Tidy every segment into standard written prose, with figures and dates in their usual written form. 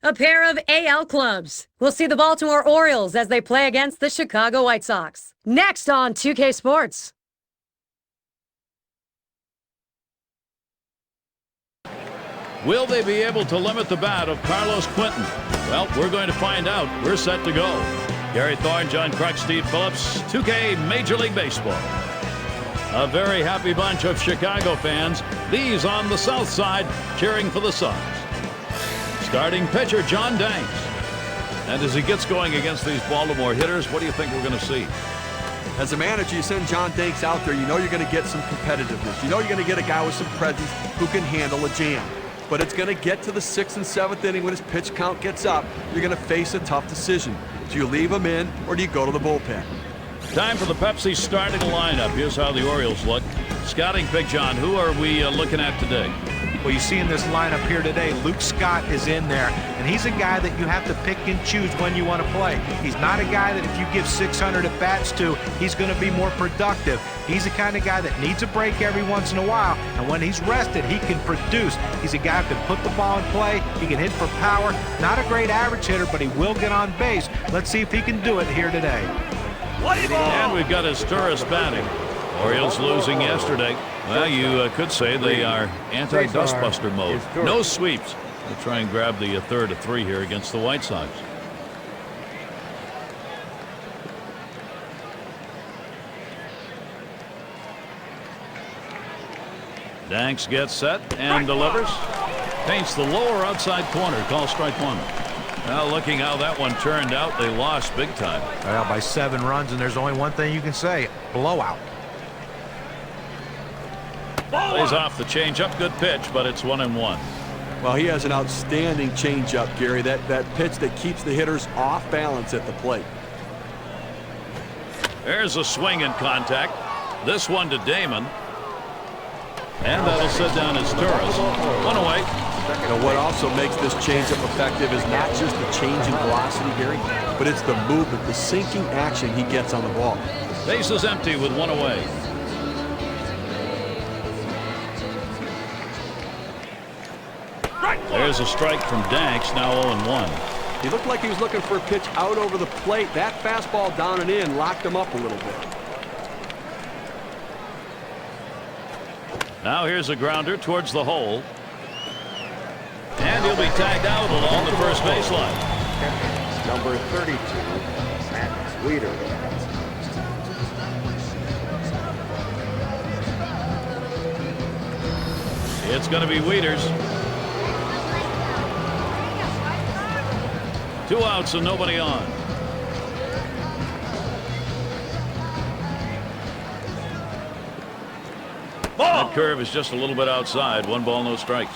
A pair of AL clubs. We'll see the Baltimore Orioles as they play against the Chicago White Sox. Next on 2K Sports. Will they be able to limit the bat of Carlos Quentin? Well, we're going to find out. We're set to go. Gary Thorne, John Kruk, Steve Phillips, 2K Major League Baseball. A very happy bunch of Chicago fans. These on the south side cheering for the Sox. Starting pitcher John Danks. And as he gets going against these Baltimore hitters, what do you think we're going to see? As a manager, you send John Danks out there, you know you're going to get some competitiveness. You know you're going to get a guy with some presence who can handle a jam. But it's going to get to the 6th and 7th inning when his pitch count gets up. You're going to face a tough decision. Do you leave him in or do you go to the bullpen? Time for the Pepsi starting lineup. Here's how the Orioles look. Scouting pick, John. Who are we looking at today? Well, you see in this lineup here today, Luke Scott is in there, and he's a guy that you have to pick and choose when you want to play. He's not a guy that if you give 600 at-bats to, he's going to be more productive. He's the kind of guy that needs a break every once in a while, and when he's rested, he can produce. He's a guy who can put the ball in play. He can hit for power. Not a great average hitter, but he will get on base. Let's see if he can do it here today. And we've got his tourist batting. Orioles losing yesterday. Well, you could say they are anti-dustbuster mode. No sweeps. They'll try and grab the third of 3 here against the White Sox. Danks gets set and delivers. Paints the lower outside corner. Call strike 1. Now looking how that one turned out, they lost big time. Well, by 7 runs, and there's only one thing you can say: blowout. Plays off the changeup. Good pitch, but it's 1-1. Well, he has an outstanding changeup, Gary. That pitch that keeps the hitters off balance at the plate. There's a swing in contact. This one to Damon. And that'll sit down as Torres. 1 away. You know, what also makes this changeup effective is not just the change in velocity, Gary, but it's the movement, the sinking action he gets on the ball. Base is empty with 1 away. There's a strike from Danks, now 0-1. He looked like he was looking for a pitch out over the plate. That fastball down and in locked him up a little bit. Now here's a grounder towards the hole. And he'll be tagged out along the first baseline. Number 32, Matt Weeder. It's going to be Wieters. 2 outs and nobody on. That curve is just a little bit outside. 1 ball, no strikes.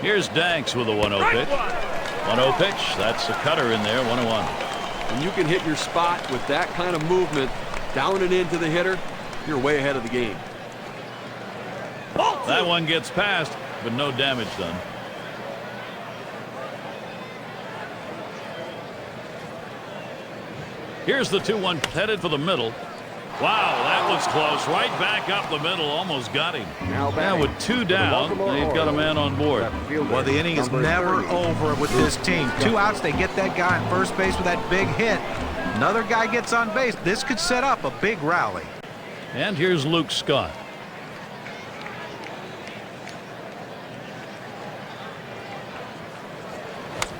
Here's Danks with a 1-0 pitch. 1-0 pitch. That's a cutter in there. 1-1. When you can hit your spot with that kind of movement down and into the hitter, you're way ahead of the game. That one gets past, but no damage done. Here's the 2-1 headed for the middle. Wow, that was close. Right back up the middle. Almost got him. Now with 2 down, they've got a man on board. Well, the inning is never over with this team. 2 outs, they get that guy on first base with that big hit. Another guy gets on base. This could set up a big rally. And here's Luke Scott.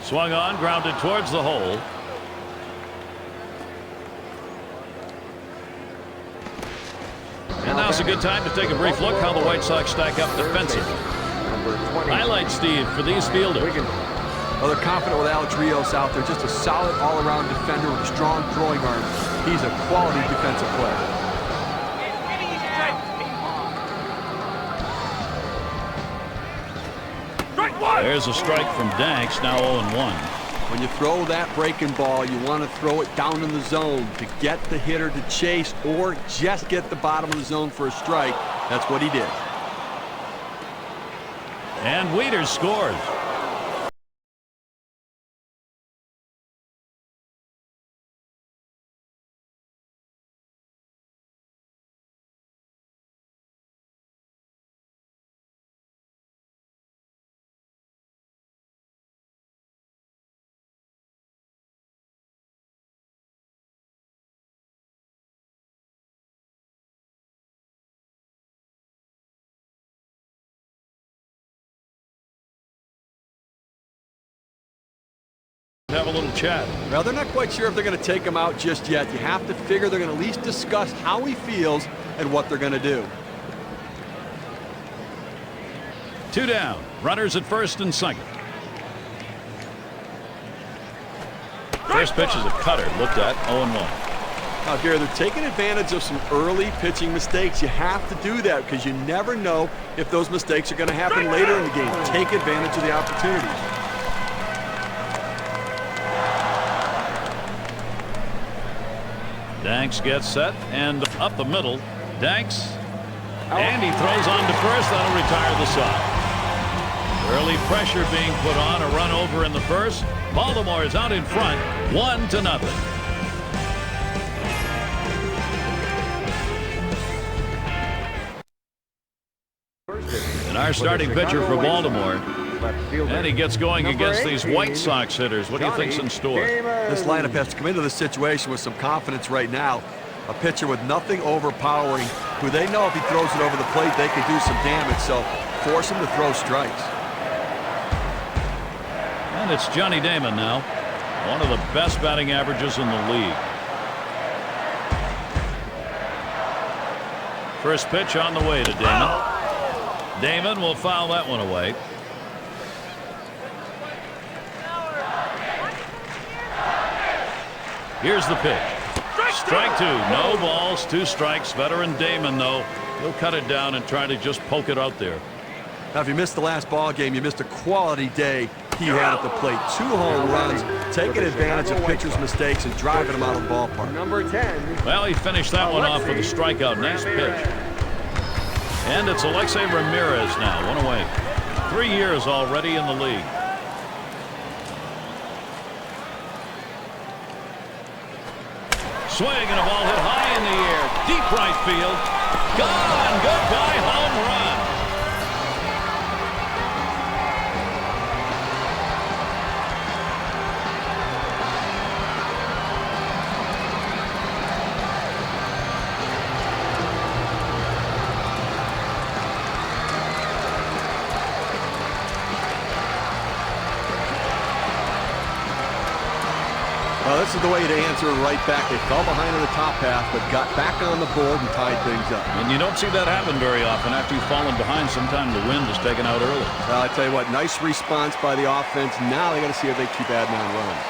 Swung on, grounded towards the hole. And now's a good time to take a brief look how the White Sox stack up defensively. Highlight, Steve, for these fielders. Well, they're confident with Alex Rios out there. Just a solid all-around defender with a strong throwing arm. He's a quality defensive player. There's a strike from Danks, now 0-1. When you throw that breaking ball, you want to throw it down in the zone to get the hitter to chase or just get the bottom of the zone for a strike. That's what he did. And Wieters scores. have a little chat. Well, they're not quite sure if they're going to take him out just yet. You have to figure they're going to at least discuss how he feels and what they're going to do. 2 down. Runners at first and second. First pitch is a cutter. Looked at 0-1. Now, Gary, they're taking advantage of some early pitching mistakes. You have to do that because you never know if those mistakes are going to happen later in the game. Take advantage of the opportunities. Danks gets set and up the middle. Danks. And he throws on to first. That'll retire the side. Early pressure being put on. A run over in the first. Baltimore is out in front. 1-0. And our starting pitcher for Baltimore. And he gets going against these White Sox hitters. What do you think's in store? This lineup has to come into this situation with some confidence right now. A pitcher with nothing overpowering, who they know if he throws it over the plate, they could do some damage. So force him to throw strikes. And it's Johnny Damon now. One of the best batting averages in the league. First pitch on the way to Damon. Damon will foul that one away. Here's the pitch. Strike 2. No balls, 2 strikes. Veteran Damon, though, he'll cut it down and try to just poke it out there. Now, if you missed the last ball game, you missed a quality day he had at the plate. 2 home runs, taking advantage of pitchers' mistakes and driving them out of the ballpark. Number 10. Well, he finished that one off with a strikeout. Nice pitch. And it's Alexei Ramirez now, 1 away. 3 years already in the league. Swing and a ball hit high in the air. Deep right field. Gone. Goodbye home run. Well, this is the way to answer it right back. They fell behind in the top half, but got back on the board and tied things up. And you don't see that happen very often. After you've fallen behind, sometimes the wind is taken out early. I tell you what, nice response by the offense. Now they got to see if they keep adding on runs.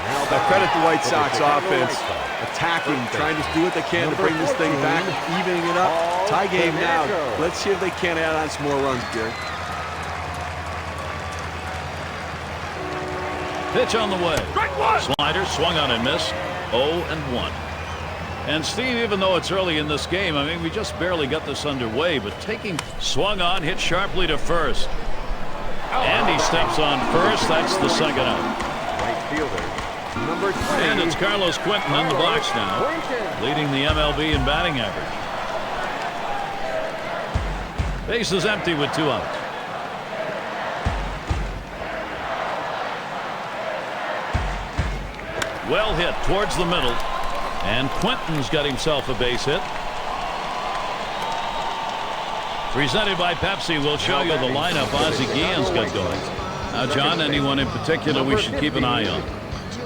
Now credit the White Sox offense, attacking, trying to do what they can to bring this thing back, evening it up. Tie game now. Let's see if they can't add on some more runs, Gary. Pitch on the way. Slider swung on and missed. 0-1. And Steve, even though it's early in this game, I mean, we just barely got this underway, but swung on, hit sharply to first. And he steps on first. That's the second out. Right fielder. Number 3. And it's Carlos Quentin on the box now, leading the MLB in batting average. Base is empty with 2 outs. Well hit towards the middle, and Quentin's got himself a base hit. Presented by Pepsi, we'll show you the lineup Ozzie Guillen's got going. Now, John, anyone in particular we should keep an eye on?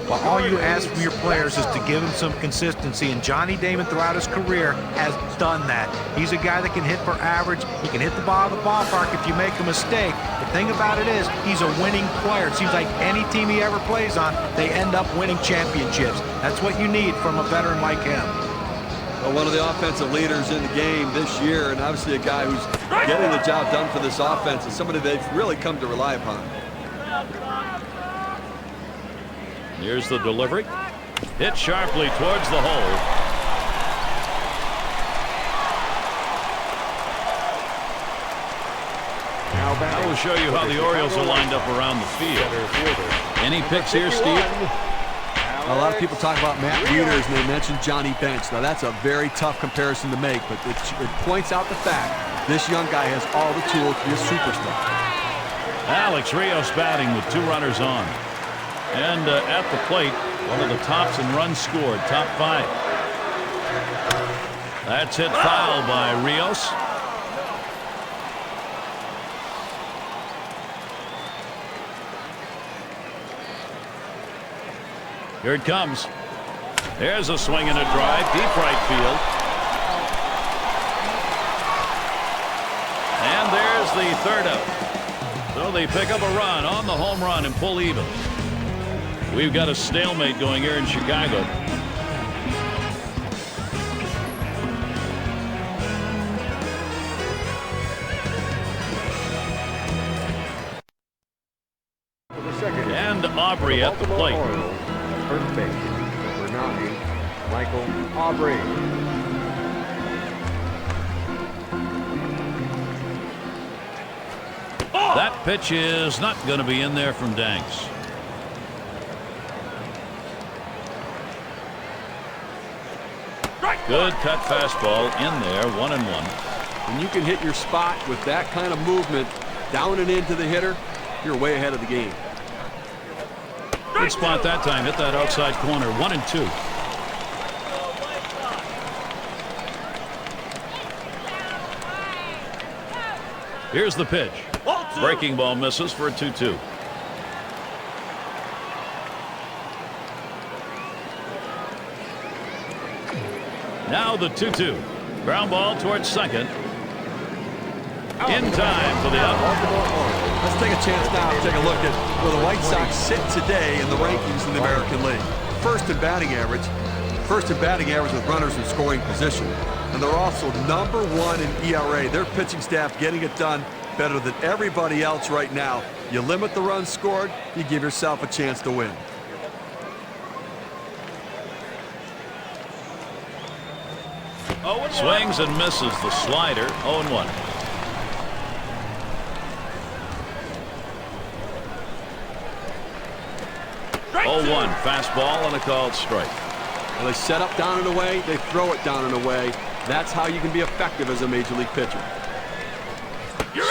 Well, all you ask from your players is to give them some consistency, and Johnny Damon throughout his career has done that. He's a guy that can hit for average. He can hit the ball of the ballpark if you make a mistake. The thing about it is, he's a winning player. It seems like any team he ever plays on, they end up winning championships. That's what you need from a veteran like him. Well, one of the offensive leaders in the game this year, and obviously a guy who's getting the job done for this offense, and somebody they've really come to rely upon. Here's the delivery. Hit sharply towards the hole. I will show you how the Orioles are lined up around the field. Any picks here, Steve? A lot of people talk about Matt Wieters, and they mentioned Johnny Bench. Now, that's a very tough comparison to make, but it points out the fact this young guy has all the tools to be a superstar. Alex Rios batting with 2 runners on. And at the plate, one of the tops in runs scored, top 5. That's hit foul by Rios. Here it comes. There's a swing and a drive. Deep right field. And there's the third out. So they pick up a run on the home run and pull even. We've got a stalemate going here in Chicago. And Aubrey at the plate. First base, number 9, Michael Aubrey. That pitch is not going to be in there from Danks. Good cut fastball in there, 1-1. When you can hit your spot with that kind of movement down and into the hitter, you're way ahead of the game. Good spot that time. Hit that outside corner. 1-2. Here's the pitch. Breaking ball misses for a 2-2. Now the 2-2. Ground ball towards second. In time for the out. Let's take a chance now to take a look at where the White Sox sit today in the rankings in the American League. First in batting average with runners in scoring position. And they're also number 1 in ERA. Their pitching staff getting it done better than everybody else right now. You limit the runs scored, you give yourself a chance to win. Swings and misses the slider. 0-1. Fastball and a called strike. Well, they set up down and away, they throw it down and away. That's how you can be effective as a major league pitcher.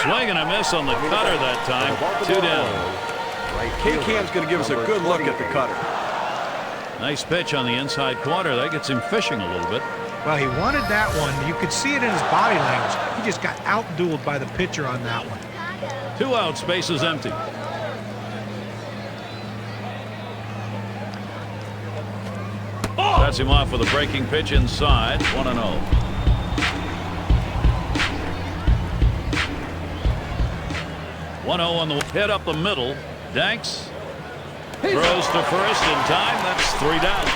Swing and a miss on the cutter that time. 2 down. K-Cam's going to give us a good look at the cutter. Nice pitch on the inside corner. That gets him fishing a little bit. Well, he wanted that one. You could see it in his body language. He just got outdueled by the pitcher on that one. 2 outs, base is empty. That's him off with a breaking pitch inside. 1-0. On the hit up the middle. Danks throws to first in time. That's 3 down.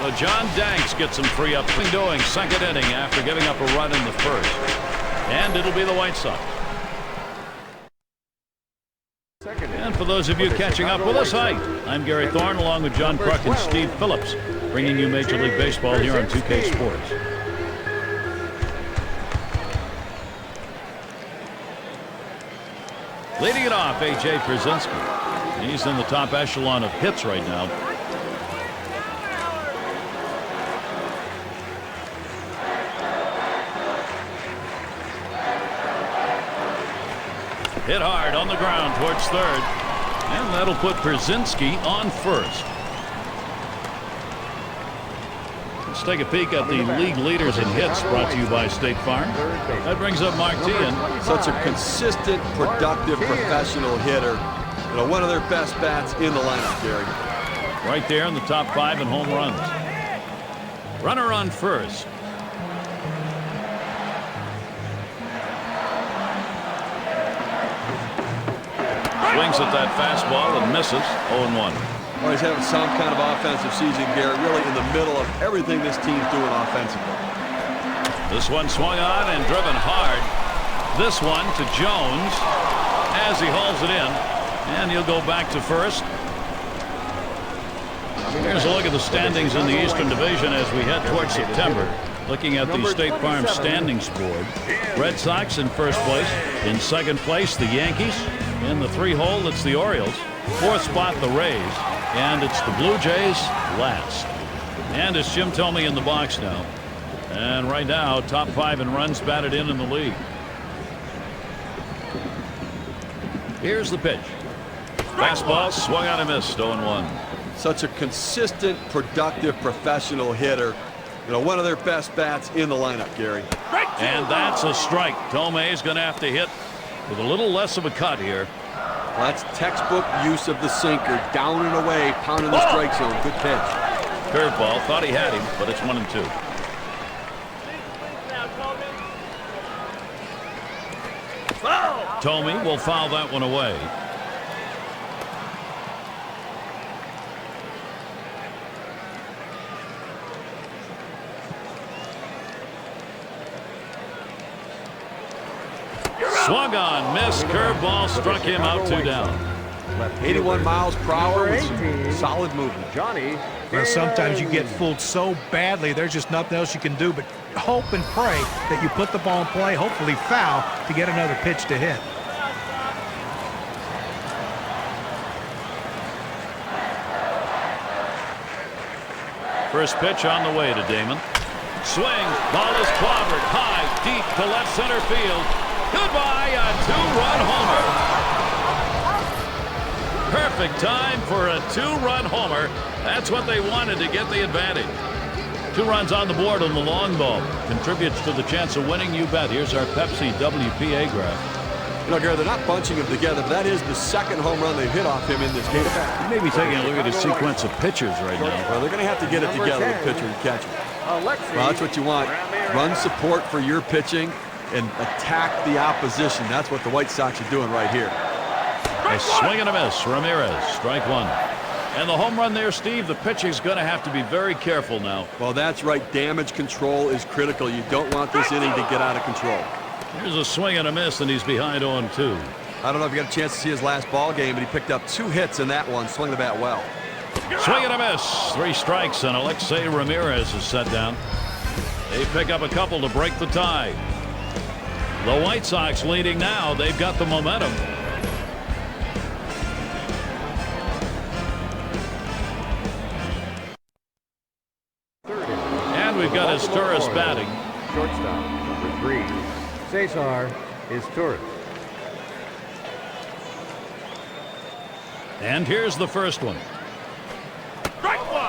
So John Danks gets him free up. Doing second inning after giving up a run in the first. And it'll be the White Sox. And for those of you catching up with us, hi, I'm Gary Thorne along with John Kruk and Steve Phillips, bringing you Major League Baseball here on 2K Sports. Leading it off, A.J. Brzezinski. He's in the top echelon of hits right now. Hit hard on the ground towards third. And that'll put Brzezinski on first. Let's take a peek at the league leaders in hits, brought to you by State Farm. That brings up Mark Teahan. Such a consistent, productive, professional hitter. You know, one of their best bats in the lineup, Gary. Right there in the top 5 in home runs. Runner on first. Swings at that fastball and misses. 0-1. Well, he's having some kind of offensive season, Gary, really in the middle of everything this team's doing offensively. This one swung on and driven hard. This one to Jones as he hauls it in, and he'll go back to first. Here's a look at the standings in the Eastern Division as we head towards September. Looking at the State Farm standings board. Red Sox in first place. In second place, the Yankees. In the 3-hole, it's the Orioles. 4th spot, the Rays. And it's the Blue Jays last. And it's Jim Thome in the box now. And right now, top 5 in runs batted in the league. Here's the pitch. Fastball swung on and missed. 0-1. Such a consistent, productive, professional hitter. You know, one of their best bats in the lineup, Gary. And that's a strike. Thome is going to have to hit with a little less of a cut here. Well, that's textbook use of the sinker. Down and away, pounding the strike zone. Good pitch. Curveball. Thought he had him, but it's 1-2. Tomey will foul that one away. Swung on, missed, curveball, struck him out, 2 down. 81 miles per hour with some solid movement. Johnny. Well, sometimes you get fooled so badly, there's just nothing else you can do but hope and pray that you put the ball in play, hopefully foul, to get another pitch to hit. First pitch on the way to Damon. Swing, ball is clobbered high, deep to left center field. Goodbye, a 2-run homer. Perfect time for a 2-run homer. That's what they wanted to get the advantage. 2 runs on the board on the long ball. Contributes to the chance of winning, you bet. Here's our Pepsi WPA graph. You know, Gary, they're not bunching him together, but that is the second home run they've hit off him in this game. You may be taking a look at his sequence of pitches right now. Well, they're going to have to get it together with pitcher and catcher. Well, that's what you want. Run support for your pitching and attack the opposition. That's what the White Sox are doing right here. A swing and a miss. Ramirez, strike 1. And the home run there, Steve, the pitching's going to have to be very careful now. Well, that's right. Damage control is critical. You don't want this inning to get out of control. Here's a swing and a miss, and he's behind 0-2. I don't know if you got a chance to see his last ball game, but he picked up 2 hits in that one. Swung the bat well. Swing and a miss. 3 strikes, and Alexei Ramirez is set down. They pick up a couple to break the tie. The White Sox leading now. They've got the momentum. And we've got his Turris batting. Shortstop, number 3. Cesar is Turris. And here's the first one.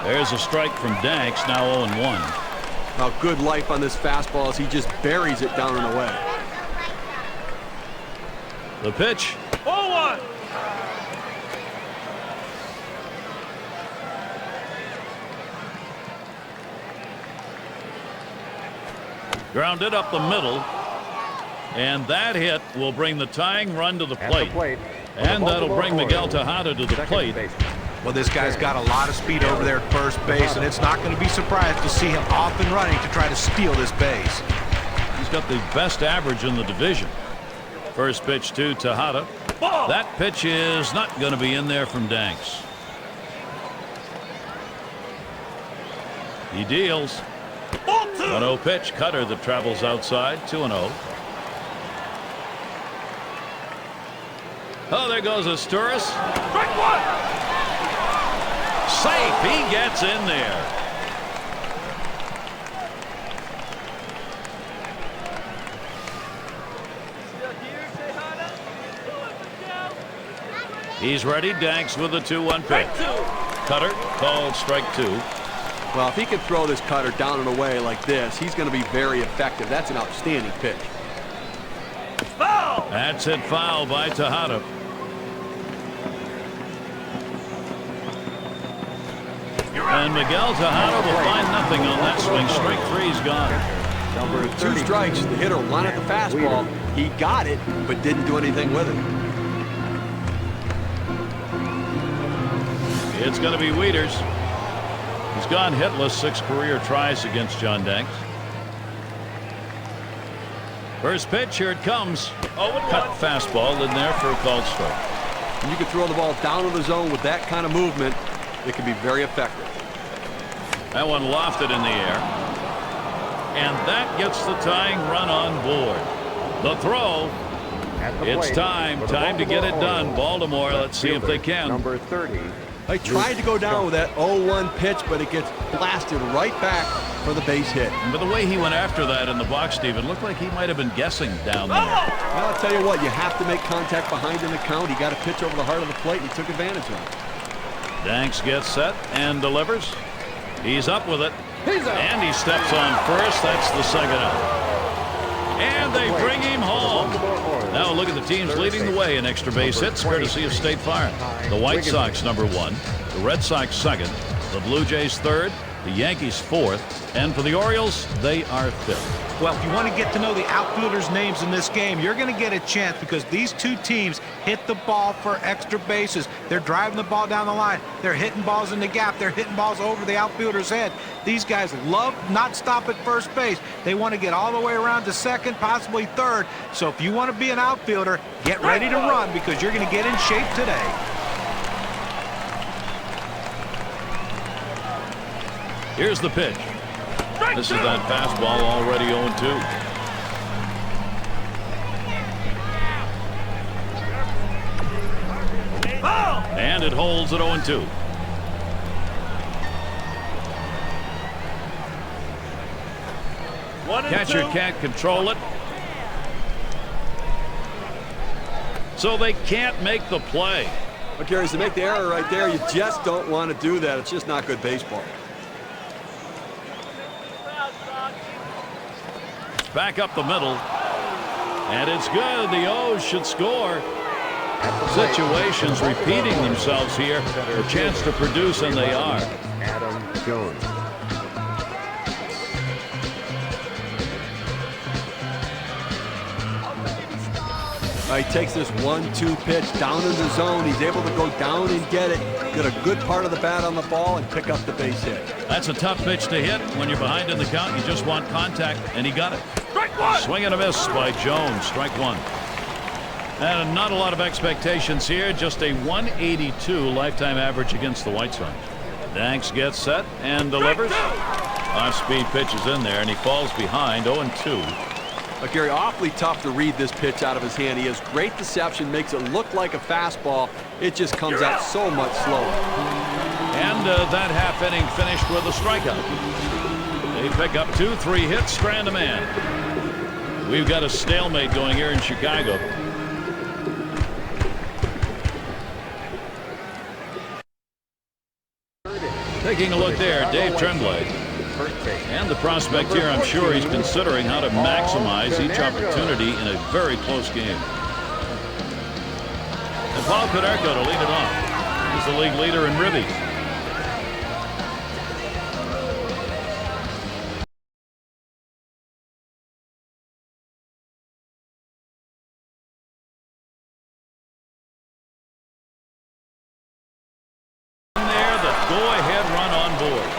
There's a strike from Danks, now 0-1. Now, good life on this fastball as he just buries it down and away. The pitch. 0-1. Grounded up the middle. And that hit will bring the tying run to the plate. And that'll bring Miguel Tejada to the plate. Well, this guy's got a lot of speed over there at first base, and it's not going to be surprised to see him off and running to try to steal this base. He's got the best average in the division. First pitch to Tejada. That pitch is not going to be in there from Danks. He deals. 1-0 pitch. Cutter that travels outside. 2-0. Oh, there goes Asturias. Strike 1. Safe. He gets in there. He's ready. Danks with a 2-1 pitch. Cutter called strike 2. Well, if he can throw this cutter down and away like this, he's going to be very effective. That's an outstanding pitch. Foul. That's hit foul by Tejada. And Miguel Tejada will find nothing on that swing. Strike 3's gone. Number 2 strikes. The hitter wanted the fastball. He got it, but didn't do anything with it. It's going to be Wieters. He's gone hitless 6 career tries against John Danks. First pitch, here it comes. Cut fastball in there for a called strike. When you can throw the ball down to the zone with that kind of movement, it can be very effective. That one lofted in the air. And that gets the tying run on board. The throw. It's time. Time to get it done. Baltimore, let's see if they can. Number 30. They tried to go down with that 0-1 pitch, but it gets blasted right back for the base hit. But the way he went after that in the box, Steve, it looked like he might have been guessing down there. Well, I'll tell you what, you have to make contact behind in the count. He got a pitch over the heart of the plate, and he took advantage of it. Danks gets set and delivers. He's up with it. And he steps on first. That's the second out. And they bring him home. Now look at the teams leading the way in extra base hits, courtesy of State Farm. The White Sox #1, the Red Sox 2nd, the Blue Jays 3rd, the Yankees 4th, and for the Orioles, they are 5th. Well, if you want to get to know the outfielders' names in this game, you're going to get a chance because these two teams hit the ball for extra bases. They're driving the ball down the line. They're hitting balls in the gap. They're hitting balls over the outfielder's head. These guys love not stop at first base. They want to get all the way around to second, possibly third. So if you want to be an outfielder, get ready to run because you're going to get in shape today. Here's the pitch. This is that fastball already 0-2. And it holds at 0-2. Catcher can't control it. So they can't make the play. But Gary, to make the error right there, you just don't want to do that. It's just not good baseball. Back up the middle. And it's good. The O's should score. Situations repeating themselves here. A chance to produce, and they are. Adam Jones. He takes this 1-2 pitch down in the zone. He's able to go down and get it, get a good part of the bat on the ball, and pick up the base hit. That's a tough pitch to hit. When you're behind in the count, you just want contact, and he got it. Strike one. Swing and a miss by Jones. Strike one. And not a lot of expectations here. Just a 182 lifetime average against the White Sox. Danks gets set and delivers. Off-speed pitch is in there, and he falls behind 0-2. But Gary, awfully tough to read this pitch out of his hand. He has great deception, makes it look like a fastball. It just comes out so much slower. And that half inning finished with a strikeout. They pick up 2-3 hits, strand a man. We've got a stalemate going here in Chicago. Taking a look there, Dave Tremblay. And the prospect here, I'm sure he's considering how to maximize each opportunity in a very close game. And Paul Konerko to lead it off. He's the league leader in ribbies. There, the go-ahead run on board.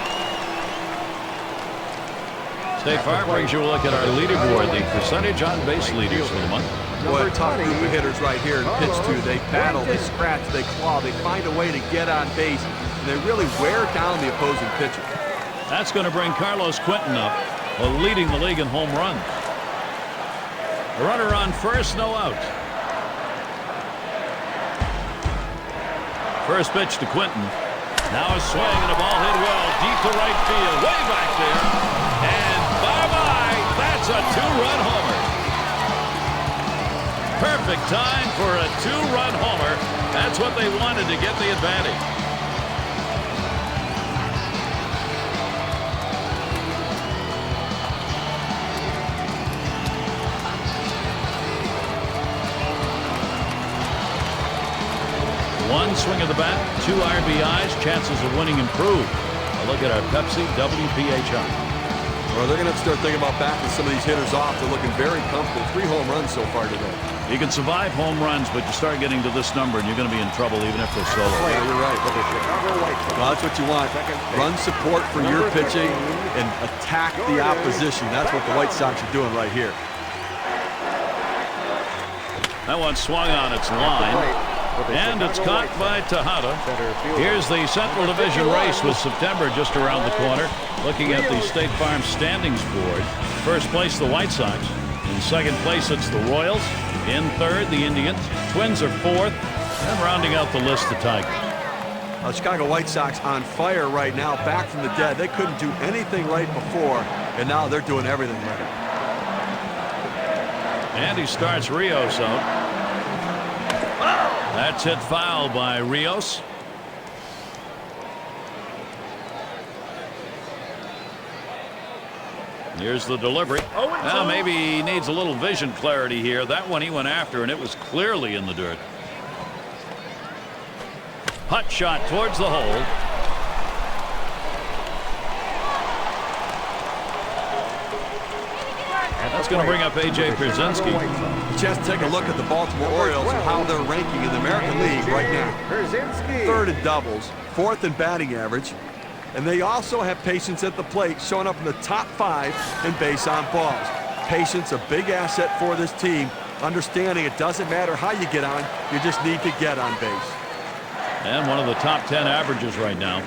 State Farm brings you a look at our leaderboard, the percentage on base leaders for the month. What a tough group of hitters right here in pitch two. They battle, they scratch, they claw, they find a way to get on base, and they really wear down the opposing pitcher. That's going to bring Carlos Quentin up, leading the league in home runs. A runner on first, no out. First pitch to Quentin. Now a swing and a ball hit well deep to right field, way back there. And bye-bye, that's a two-run homer. Perfect time for a two-run homer. That's what they wanted to get the advantage. One swing of the bat, 2 RBIs, chances of winning improve. A look at our Pepsi WPHI. Well, they're going to have to start thinking about backing some of these hitters off. They're looking very comfortable. 3 home runs so far today. You can survive home runs, but you start getting to this number, and you're going to be in trouble even if they're solo. Yeah, you're right. Well, that's what you want. Run support for your pitching and attack the opposition. That's what the White Sox are doing right here. That one swung on its line. And it's caught by Tejada. Here's the Central Division race with September just around the corner. Looking at the State Farm standings board. First place, the White Sox. In second place, it's the Royals. In third, the Indians. Twins are fourth. And rounding out the list, the Tigers. The Chicago White Sox on fire right now, back from the dead. They couldn't do anything right before, and now they're doing everything right. And he starts Rios out. That's hit foul by Rios. Here's the delivery. Well, maybe he needs a little vision clarity here. That one he went after, and it was clearly in the dirt. Hut shot towards the hole. That's going to bring up A.J. Pierzynski. Just take a look at the Baltimore Orioles and how they're ranking in the American League right now. Third in doubles, fourth in batting average, and they also have patience at the plate, showing up in the top 5 in base on balls. Patience, a big asset for this team, understanding it doesn't matter how you get on, you just need to get on base. And one of the top 10 averages right now.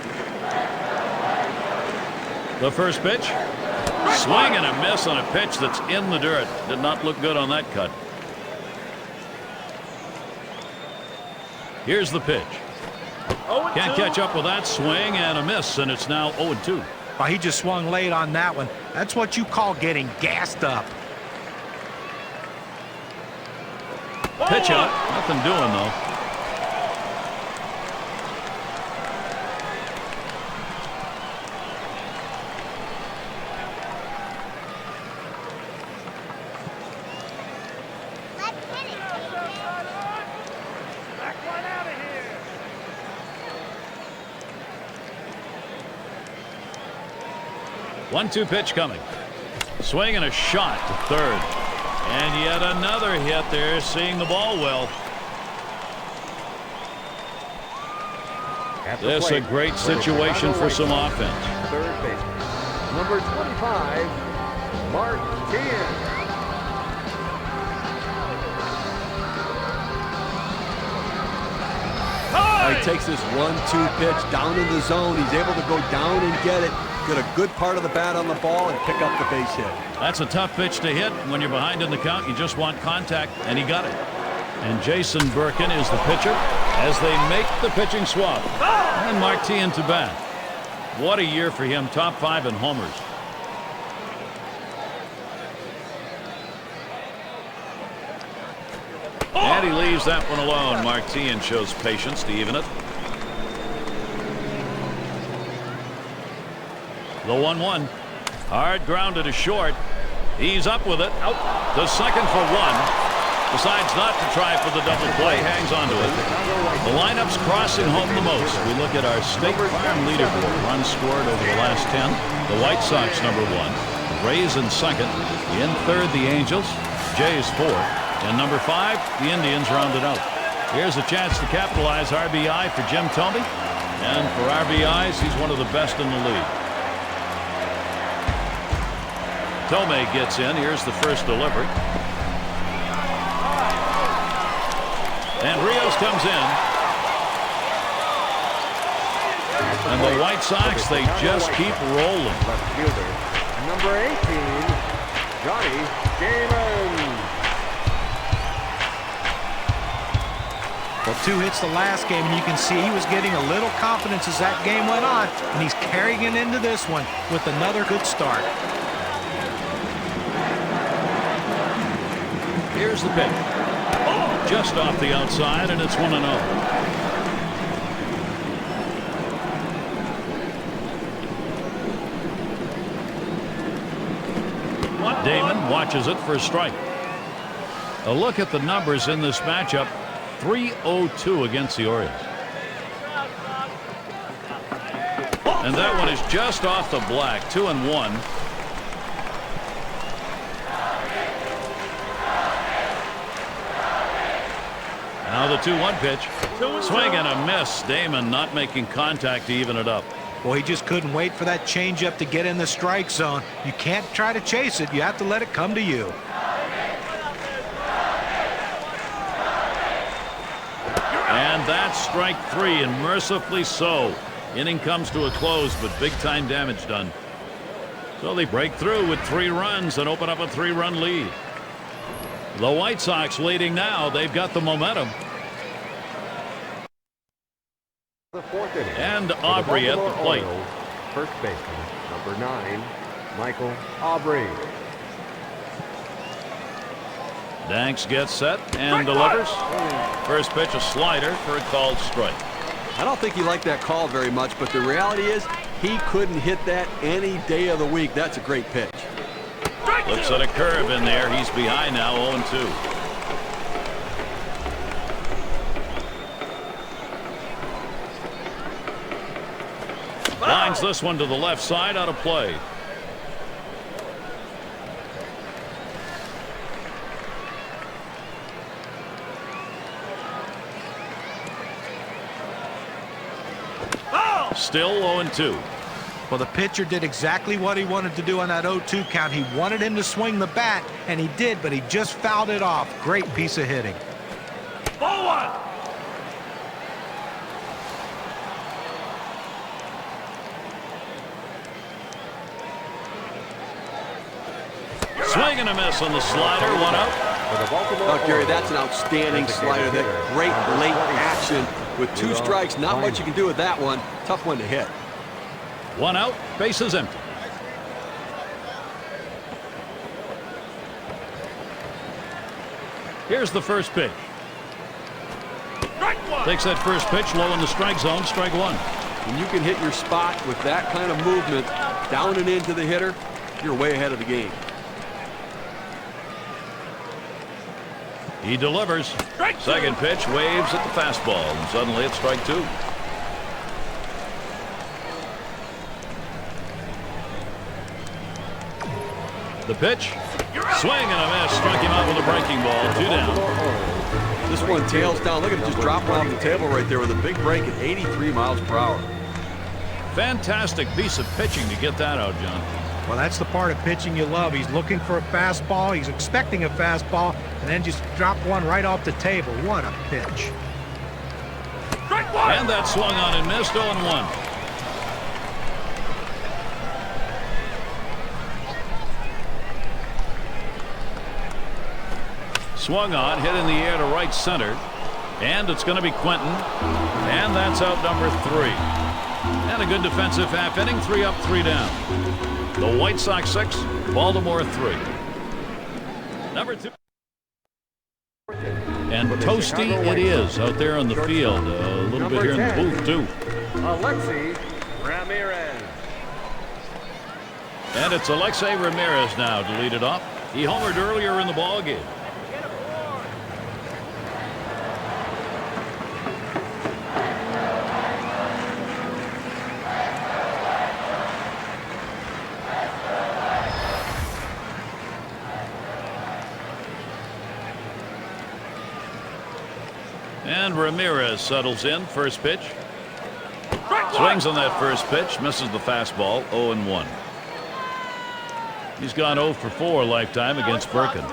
The first pitch. Swing and a miss on a pitch that's in the dirt. Did not look good on that cut. Here's the pitch. Can't catch up with that swing and a miss, and it's now 0-2. Well, he just swung late on that one. That's what you call getting gassed up. Pitch out. Nothing doing, though. One-two pitch coming. Swing and a shot to third. And yet another hit there, seeing the ball well. This a great situation for some offense. Third baseman, number 25, Martin. He takes this 1-2 pitch down in the zone. He's able to go down and get it. Get a good part of the bat on the ball and pick up the base hit. That's a tough pitch to hit. When you're behind in the count, you just want contact, and he got it. And Jason Birkin is the pitcher as they make the pitching swap. And Martin to bat. What a year for him. Top 5 in homers. And he leaves that one alone. Martin shows patience to even it. The 1-1. Hard grounded to short. He's up with it. Out to second for 1. Decides not to try for the double play. Hangs on to it. The lineup's crossing home the most. We look at our State Farm leaderboard. Runs scored over the last 10. The White Sox number 1. The Rays in second. In third, the Angels. Jays 4th. And number 5, the Indians rounded out. Here's a chance to capitalize. RBI for Jim Thome. And for RBIs, he's one of the best in the league. Thome gets in. Here's the first delivery. And Rios comes in. And the White Sox, they just keep rolling. Left fielder, number 18, Johnny Damon. Well, 2 hits the last game, and you can see he was getting a little confidence as that game went on, and he's carrying it into this one with another good start. Here's the pitch. Just off the outside, and it's 1-0. Damon watches it for a strike. A look at the numbers in this matchup. 3-0-2 against the Orioles. And that one is just off the black. 2-1. Now the 2-1 pitch. Swing and a miss. Damon not making contact to even it up. Well, he just couldn't wait for that changeup to get in the strike zone. You can't try to chase it. You have to let it come to you. And that's strike 3, and mercifully so. Inning comes to a close, but big-time damage done. So they break through with 3 runs and open up a 3-run lead. The White Sox leading now. They've got the momentum. The 4th inning. And Aubrey at the plate. Orioles, first baseman, number 9, Michael Aubrey. Danks gets set and delivers. First pitch, a slider for a called strike. I don't think he liked that call very much, but the reality is he couldn't hit that any day of the week. That's a great pitch. Looks at a curve in there. He's behind now, 0-2. Lines this one to the left side, out of play. Still 0-2. Well, the pitcher did exactly what he wanted to do on that 0-2 count. He wanted him to swing the bat, and he did, but he just fouled it off. Great piece of hitting. Ball one. Swing and a miss on the slider, 1 out. Oh, Gary, that's an outstanding slider. That great late action with 2 strikes. Not much you can do with that one. Tough one to hit. 1 out, bases empty. Here's the first pitch. Strike one. Takes that first pitch low in the strike zone, strike 1. When you can hit your spot with that kind of movement down and into the hitter, you're way ahead of the game. He delivers. Strike Second two. pitch, waves at the fastball, and suddenly it's strike 2. The pitch, swing and a miss, struck him out with a breaking ball, 2 down. This one tails down. Look at it just dropping off the table right there with a big break at 83 miles per hour. Fantastic piece of pitching to get that out, John. Well, that's the part of pitching you love. He's looking for a fastball. He's expecting a fastball, and then just drop one right off the table. What a pitch. Strike one. And that swung on and missed, 0-1. Swung on, hit in the air to right center. And it's going to be Quentin. And that's out number 3. And a good defensive half inning, 3 up, 3 down. The White Sox 6, Baltimore 3. Number 2. And toasty it is out there on the field. A little bit here in the booth, too. Alexei Ramirez. And it's Alexei Ramirez now to lead it off. He homered earlier in the ballgame. And Ramirez settles in. First pitch. Swings on that first pitch. Misses the fastball. 0-1. He's gone 0 for 4 lifetime against Birkin.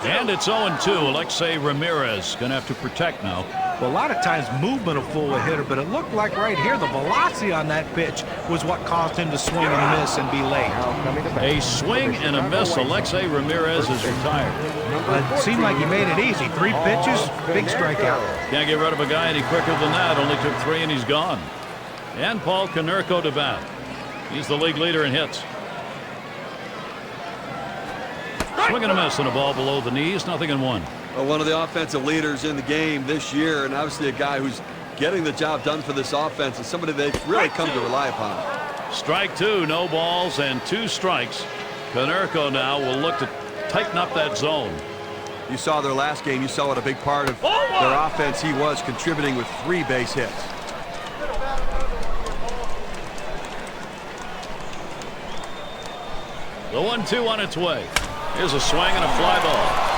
And it's 0-2. Alexei Ramirez going to have to protect now. Well, a lot of times movement will fool a hitter, but it looked like right here the velocity on that pitch was what caused him to swing and miss and be late. A swing and a miss. Alexei Ramirez is retired. It seemed like he made it easy. 3 pitches, big strikeout. Can't get rid of a guy any quicker than that. Only took 3 and he's gone. And Paul Konerko to bat. He's the league leader in hits. Swing and a miss and a ball below the knees. 0-1. Well, one of the offensive leaders in the game this year, and obviously a guy who's getting the job done for this offense, and somebody they've really come to rely upon. Strike 2, no balls and 2 strikes. Konerko now will look to tighten up that zone. You saw their last game. You saw what a big part of their offense he was, contributing with 3 base hits. The 1-2 on its way. Here's a swing and a fly ball.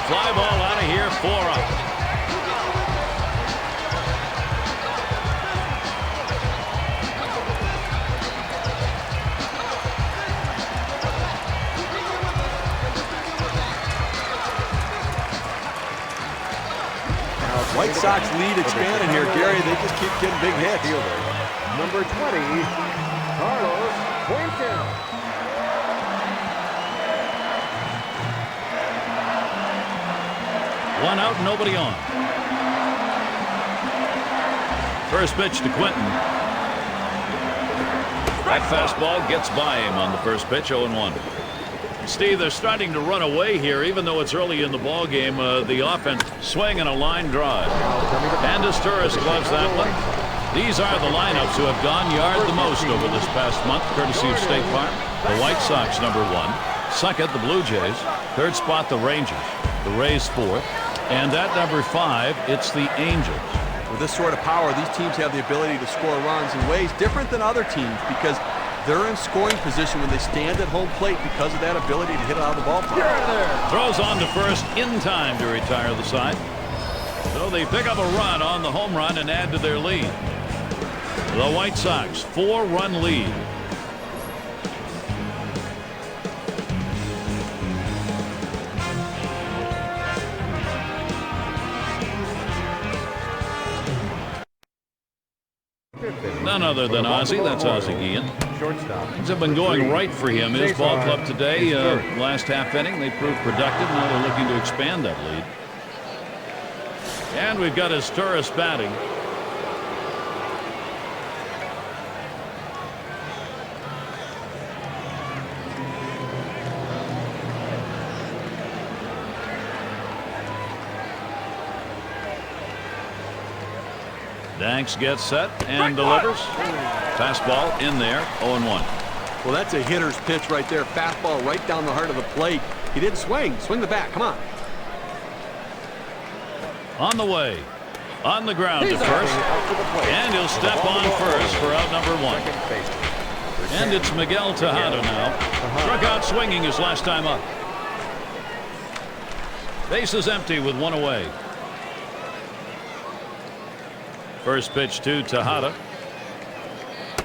Fly ball out of here, 4 up. White Sox lead expanding here, Gary. They just keep getting big hits. Number 20, Carlos Quentin. 1 out, nobody on. First pitch to Quentin. That fastball gets by him on the first pitch, 0-1. Steve, they're starting to run away here, even though it's early in the ball game. The offense swinging a line drive. And Turris gloves that one. These are the lineups who have gone yard the most over this past month, courtesy of State Farm. The White Sox, number 1. Second, the Blue Jays. Third spot, the Rangers. The Rays, 4th. And at number 5, it's the Angels. With this sort of power, these teams have the ability to score runs in ways different than other teams because they're in scoring position when they stand at home plate because of that ability to hit it out of the ballpark. Throws on to first in time to retire the side. So they pick up a run on the home run and add to their lead. The White Sox, 4-run lead. None other than Ozzie. That's Ozzie Guillen. Shortstop. Things have been going right for him. His ball club today, last half inning, they proved productive. Now they're looking to expand that lead. And we've got his Turris batting. Danks gets set and delivers. Fastball in there, 0-1. Well, that's a hitter's pitch right there. Fastball right down the heart of the plate. He didn't swing. Swing the bat. Come on. On the way. On the ground to first. And he'll step on first for out number 1. And it's Miguel Tejada now. Struck out swinging his last time up. Base is empty with 1 away. First pitch to Tejada.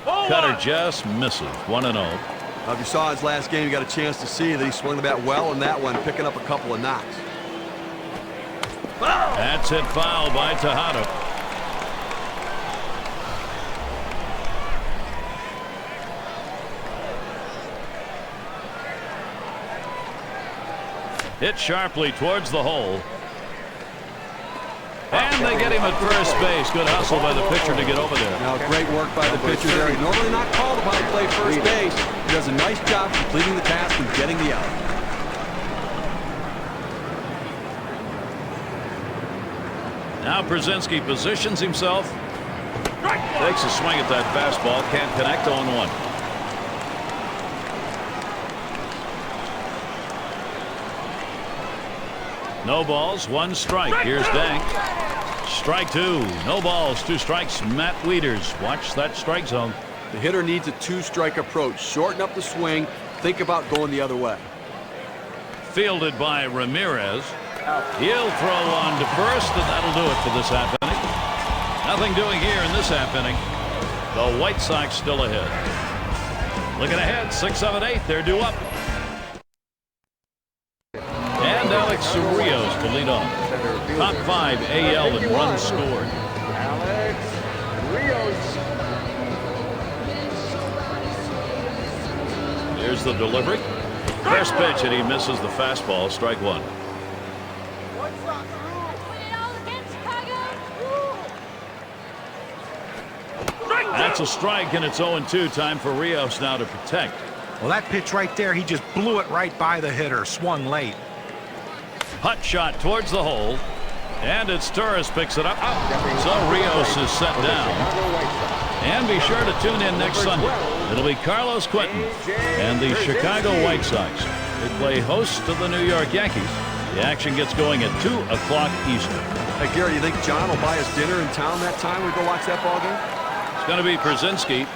Cutter just misses. 1-0. Now, if you saw his last game, you got a chance to see that he swung the bat well in that one, picking up a couple of knocks. That's hit foul by Tejada. Hit sharply towards the hole. And they get him at first base. Good hustle by the pitcher to get over there. Now, great work by the pitcher there. He's normally not called upon to play first base. He does a nice job completing the task and getting the out. Now Brzezinski positions himself. Takes a swing at that fastball. Can't connect. 0-1. No balls, 1 strike. Here's Dank. Strike 2. No balls, 2 strikes. Matt Wieters. Watch that strike zone. The hitter needs a 2-strike approach. Shorten up the swing. Think about going the other way. Fielded by Ramirez. He'll throw on to first, and that'll do it for this half inning. Nothing doing here in this half inning. The White Sox still ahead. Looking ahead, 6, 7, 8. They're due up. And Alex Rios to lead off. Top 5 AL in runs scored. Alex Rios. Here's the delivery. First pitch, and he misses the fastball. Strike 1. That's a strike, and it's 0-2. Time for Rios now to protect. Well, that pitch right there, he just blew it right by the hitter. Swung late. Hot shot towards the hole. And it's Turris picks it up. So Rios is set down. And be sure to tune in next Sunday. It'll be Carlos Quentin and the Chicago White Sox. They play host to the New York Yankees. The action gets going at 2 o'clock Eastern. Hey, Gary, you think John will buy us dinner in town that time we go watch that ball game? It's going to be Brzezinski.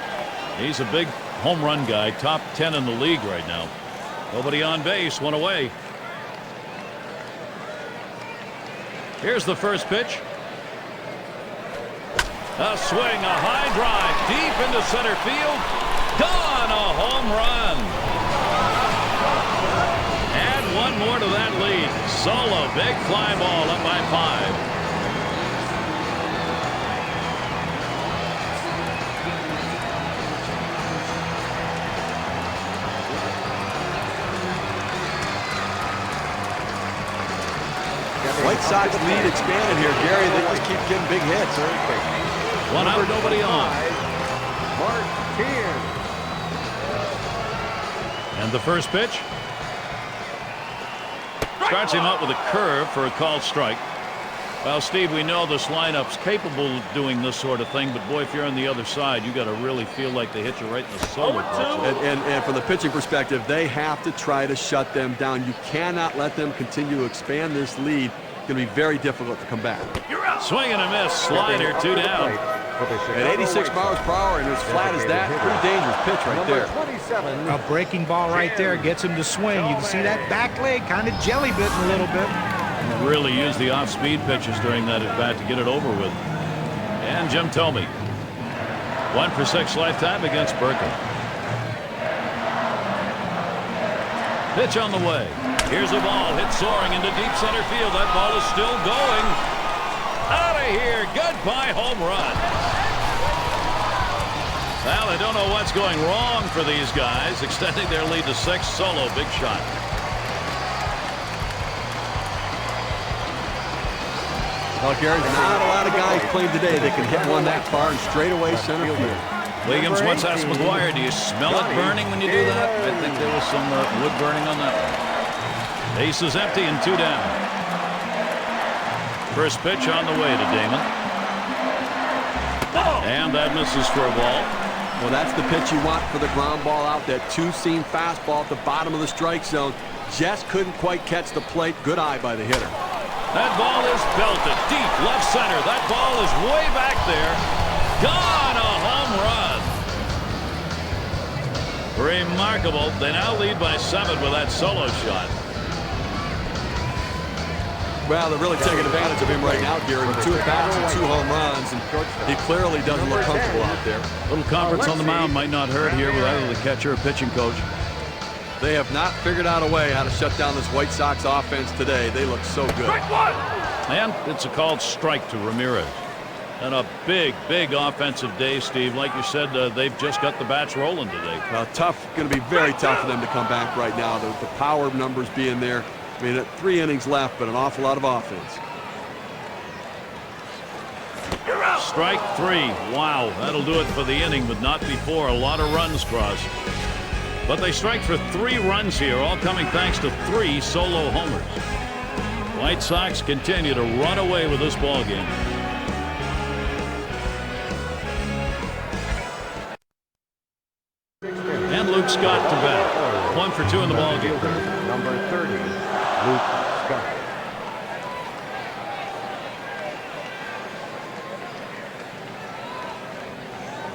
He's a big home run guy. Top 10 in the league right now. Nobody on base. 1 away. Here's the first pitch. A swing, a high drive, deep into center field. Gone, a home run. Add 1 more to that lead. Solo, big fly ball up by 5. White Sox lead expanded here, Gary. They just keep getting big hits. 1 out, nobody on. Mark Teehan. And the first pitch. Starts him out with a curve for a called strike. Well, Steve, we know this lineup's capable of doing this sort of thing, but boy, if you're on the other side, you got to really feel like they hit you right in the solar plexus. And from the pitching perspective, they have to try to shut them down. You cannot let them continue to expand this lead. It's going to be very difficult to come back. Swing and a miss. Slider, 2 down. At 86 miles per hour and as flat as that, pretty dangerous pitch right there. A breaking ball right there gets him to swing. You can see that back leg kind of jelly bitten a little bit. Really used the off-speed pitches during that at bat to get it over with. And Jim Thome, 1 for 6 lifetime against Berkeley. Pitch on the way. Here's a ball hit soaring into deep center field. That ball is still going. Out of here. Goodbye home run. Well, I don't know what's going wrong for these guys. Extending their lead to 6. Solo, big shot. Well, Gary, not a lot of guys playing today that can hit one that far and straightaway center field. Williams once asked McGuire, do you smell it burning when you do that? I think there was some wood burning on that one. Base is empty and 2 down. First pitch on the way to Damon. And that misses for a ball. Well, that's the pitch you want for the ground ball out. That 2-seam fastball at the bottom of the strike zone. Just couldn't quite catch the plate. Good eye by the hitter. That ball is belted deep left center. That ball is way back there. Gone, a home run. Remarkable. They now lead by 7 with that solo shot. Well, they're really taking advantage of him right now, Gary, with 2 at-bats and 2 home runs, and he clearly doesn't look comfortable out there. Little conference on the mound might not hurt here with either the catcher or pitching coach. They have not figured out a way how to shut down this White Sox offense today. They look so good. And it's a called strike to Ramirez. And a big, big offensive day, Steve. Like you said, they've just got the bats rolling today. Well, tough. Going to be very tough for them to come back right now. The power numbers being there. I mean, 3 innings left, but an awful lot of offense. Strike 3. Wow, that'll do it for the inning, but not before. A lot of runs crossed. But they strike for 3 runs here, all coming thanks to 3 solo homers. White Sox continue to run away with this ball game. And Luke Scott to bat. 1 for 2 in the ball game. Number 30, Luke Scott.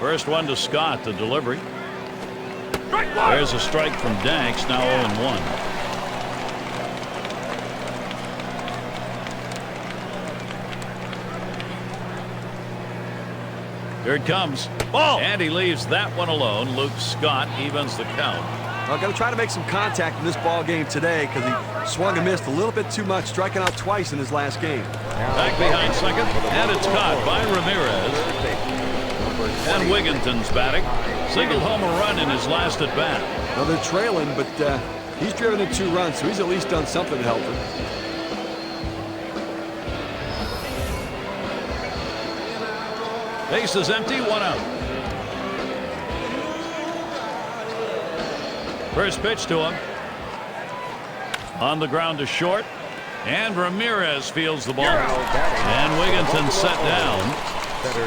First one to Scott, the delivery. There's a strike from Danks, now 0-1. Here it comes. Ball. And he leaves that one alone. Luke Scott evens the count. I'm going to try to make some contact in this ball game today because he swung and missed a little bit too much, striking out twice in his last game. Back behind second, and it's caught by Ramirez. And Wigginton's batting. Single home run in his last at bat. Well, they're trailing, but he's driven in 2 runs, so he's at least done something to help him. Base is empty, 1 out. First pitch to him. On the ground to short. And Ramirez fields the ball. And Wigginton set down.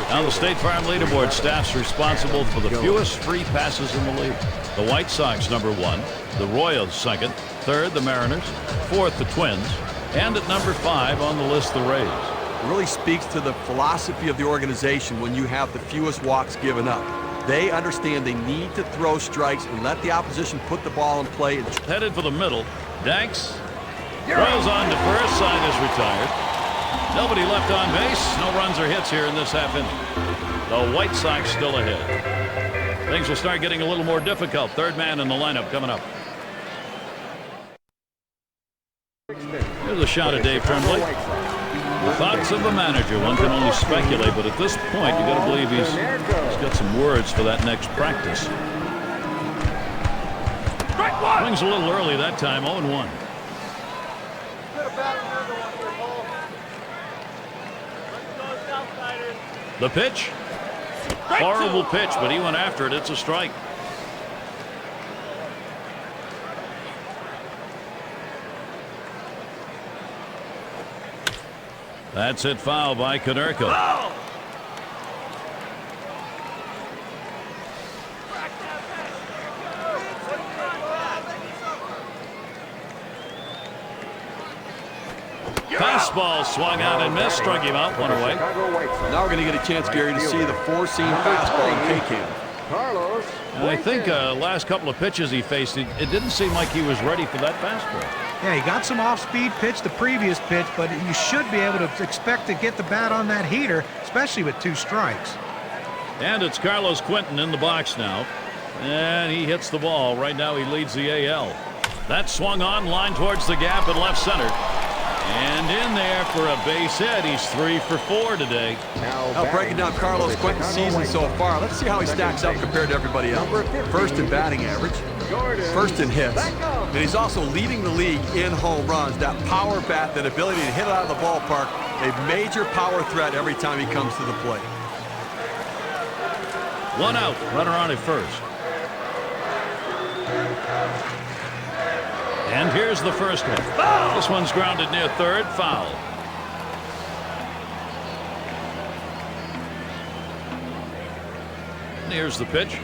Now the State Farm leaderboard staff's responsible for the fewest free passes in the league. The White Sox number 1, the Royals second, third the Mariners, fourth the Twins, and at number 5 on the list the Rays. It really speaks to the philosophy of the organization when you have the fewest walks given up. They understand they need to throw strikes and let the opposition put the ball in play. Headed for the middle. Danks throws on to first. Side is retired. Nobody left on base. No runs or hits here in this half inning. The White Sox still ahead. Things will start getting a little more difficult. Third man in the lineup coming up. Here's a shot of Dave Tremblay. The thoughts of the manager, one can only speculate, but at this point, you got to believe he's got some words for that next practice. Swings a little early that time, 0-1. The pitch. Horrible pitch, but he went after it. It's a strike. That's it, foul by Konerko. Foul! Fastball swung out and missed, struck him out, one away. Chicago White Sox. Now we're going to get a chance, Gary, to see the four-seam fastball in K-Cam. Carlos. And I think last couple of pitches he faced, it didn't seem like he was ready for that fastball. Yeah, he got some off-speed pitch the previous pitch, but you should be able to expect to get the bat on that heater, especially with 2 strikes. And it's Carlos Quentin in the box now. And he hits the ball. Right now he leads the AL. That swung on, line towards the gap in left center. And in there for a base hit. He's 3 for 4 today. Now breaking down Carlos Quentin's season so far, let's see how he stacks up compared to everybody else. First in batting average, first in hits, and he's also leading the league in home runs. That power bat, that ability to hit it out of the ballpark, a major power threat every time he comes to the plate. 1 out, runner on at first. And here's the first one. Foul! This one's grounded near third, foul. And here's the pitch.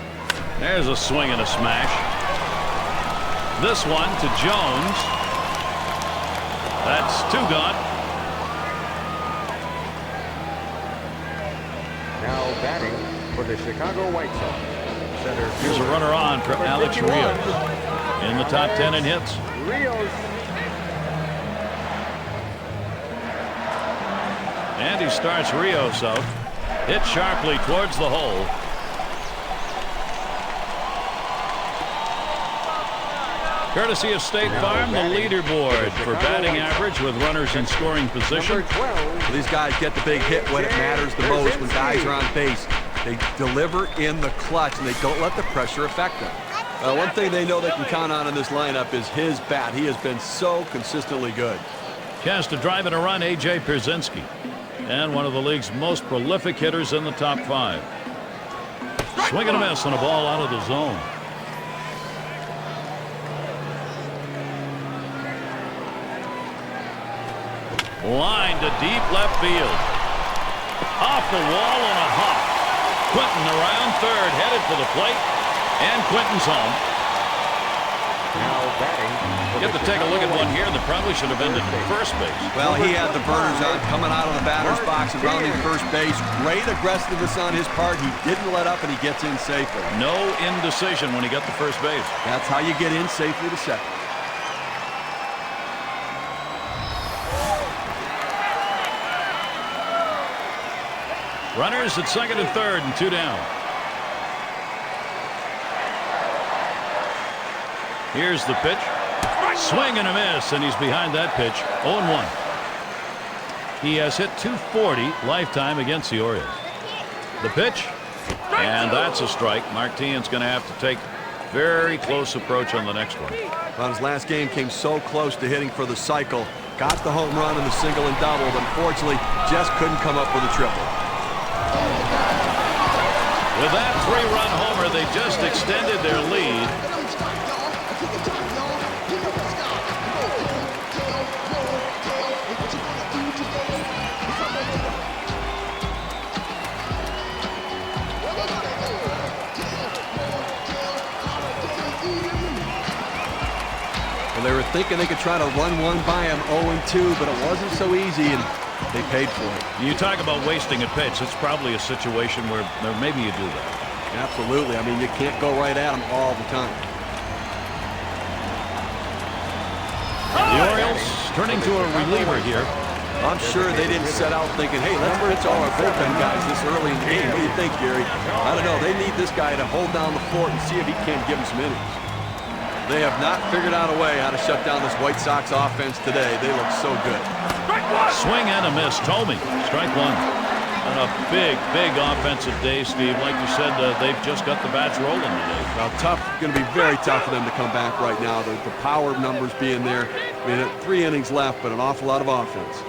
There's a swing and a smash. This one to Jones. That's 2 gone. Now batting for the Chicago White Sox. Center Here's a fielder, runner on for number Alex 51. Rios. In the top 10 in hits. Rios. And he starts Rios out. Hit sharply towards the hole. Courtesy of State Farm, the leaderboard for batting average with runners in scoring position. Number 12. These guys get the big hit when it matters the most, when guys are on base. They deliver in the clutch, and they don't let the pressure affect them. One thing they know they can count on in this lineup is his bat. He has been so consistently good. Chance to drive in a run, A.J. Pierzynski. And one of the league's most prolific hitters in the top 5. Swing and a miss on a ball out of the zone. Line to deep left field. Off the wall on a hop. Quentin around third, headed for the plate. And Quentin's home. Now batting. You have to take a look at one here that probably should have ended at first base. Well, he had the burners on coming out of the batter's box and rounding first base. Great aggressiveness on his part. He didn't let up, and he gets in safely. No indecision when he got to first base. That's how you get in safely to second. Runners at second and third and 2 down. Here's the pitch. Swing and a miss, and he's behind that pitch. 0-1. He has hit .240 lifetime against the Orioles. The pitch, and that's a strike. Martin's going to have to take very close approach on the next one. Well, his last game came so close to hitting for the cycle. Got the home run and the single and double, but unfortunately just couldn't come up with a triple. With that 3-run homer, they just extended their lead. Well, they were thinking they could try to run one by him 0-2, but it wasn't so easy, and they paid for it. You talk about wasting a pitch. It's probably a situation where maybe you do that. Absolutely. I mean, you can't go right at him all the time. The Orioles turning to a reliever here. I'm sure they didn't set out thinking, hey, let's pitch all our bullpen guys this early in the game. What do you think, Gary? I don't know. They need this guy to hold down the fort and see if he can't give them some innings. They have not figured out a way how to shut down this White Sox offense today. They look so good. Swing and a miss. Tomey, strike 1. And a big, big offensive day, Steve. Like you said, they've just got the bats rolling today. Well, tough. Going to be very tough for them to come back right now. The power numbers being there. I mean, 3 innings left, but an awful lot of offense.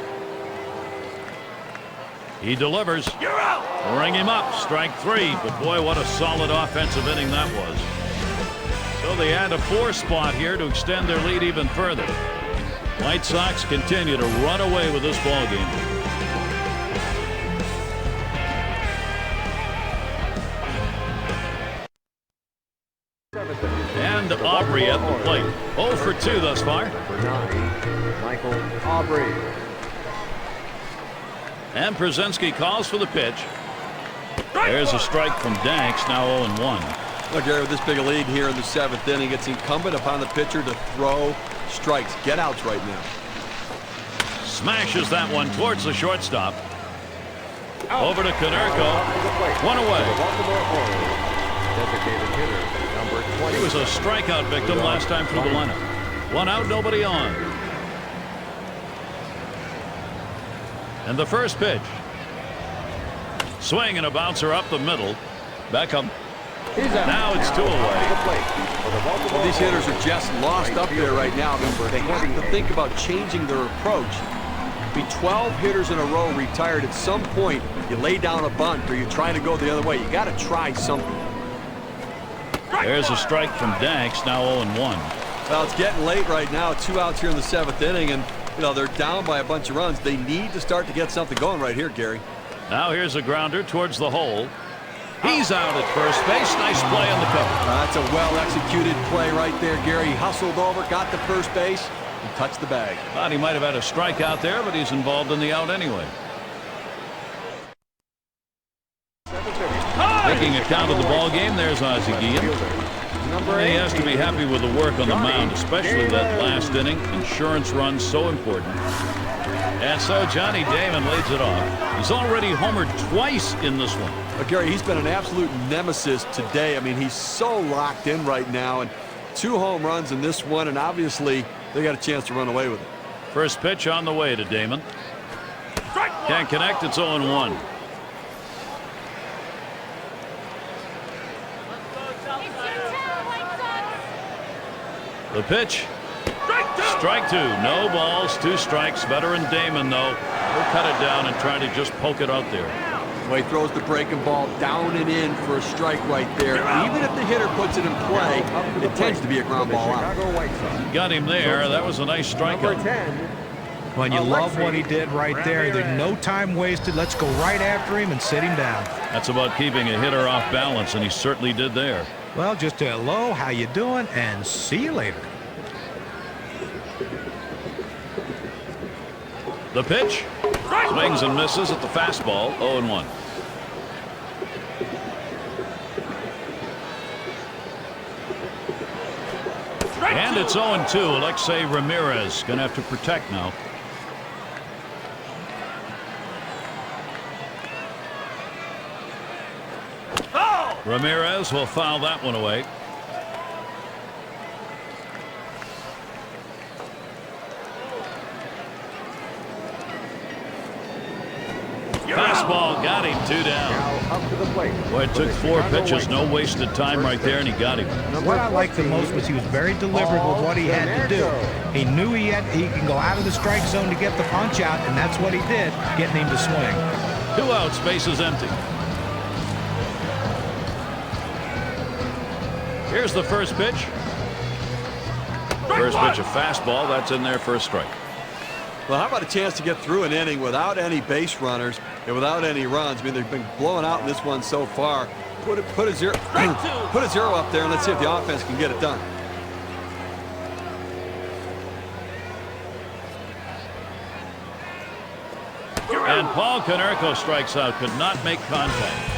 He delivers. You're out! Ring him up. Strike 3. But boy, what a solid offensive inning that was. So they add a 4 spot here to extend their lead even further. White Sox continue to run away with this ball game. And Aubrey at the plate. 0 for 2 thus far. Number 9, Michael Aubrey. And Przenski calls for the pitch. There's a strike from Danks, now 0-1. Look, Gary, with this big a lead here in the 7th inning, it's incumbent upon the pitcher to throw strikes, get outs right now. Smashes that one towards the shortstop. Over to Konerko. One away. Designated hitter, number 20. He was a strikeout victim last time through the lineup. One out, nobody on. And the first pitch. Swing and a bouncer up the middle. Beckham. Now it's 2 away. Well, these hitters are just lost up there right now. They have to think about changing their approach. Be 12 hitters in a row retired. At some point, you lay down a bunt or you're trying to go the other way. You got to try something. There's a strike from Danks, now 0-1. Well, it's getting late right now. 2 outs here in the 7th inning, and they're down by a bunch of runs. They need to start to get something going right here, Gary. Now here's a grounder towards the hole. He's out at first base. Nice play on the cover. That's a well-executed play right there, Gary. He hustled over, got to first base, and touched the bag. Thought he might have had a strike out there, but he's involved in the out anyway. Taking account of the ball game, there's Ozzie Guillen. He has to be happy with the work on the mound, especially that last inning. Insurance run so important. And so Johnny Damon leads it off. He's already homered twice in this one. Gary, he's been an absolute nemesis today. I mean, he's so locked in right now, and 2 home runs in this one, and obviously they got a chance to run away with it. First pitch on the way to Damon. Can't connect. It's 0-1. The pitch. Strike 2. No balls, 2 strikes. Veteran Damon, though, will cut it down and try to just poke it out there. Well, he throws the breaking ball down and in for a strike right there. Even if the hitter puts it in play, it tends to be a ground ball out. Got him there. That was a nice strikeout. When you love what he did right there, there's no time wasted. Let's go right after him and sit him down. That's about keeping a hitter off balance, and he certainly did there. Well, just a hello, how you doing, and see you later. The pitch. Swings and misses at the fastball. 0-1. And it's 0-2. Alexei Ramirez going to have to protect now. Ramirez will foul that one away. Fastball got him. 2 down. Now up to the plate. Boy, it took 4 pitches. No wasted time right there, and he got him. What I liked the most was he was very deliberate with what he had to do. He knew he could go out of the strike zone to get the punch out, and that's what he did, getting him to swing. 2 outs, bases empty. Here's the first pitch. First pitch, a fastball. That's in there for a strike. Well, how about a chance to get through an inning without any base runners and without any runs? I mean, they've been blowing out in this one so far. Put a zero up there, and let's see if the offense can get it done. And Paul Konerko strikes out, could not make contact.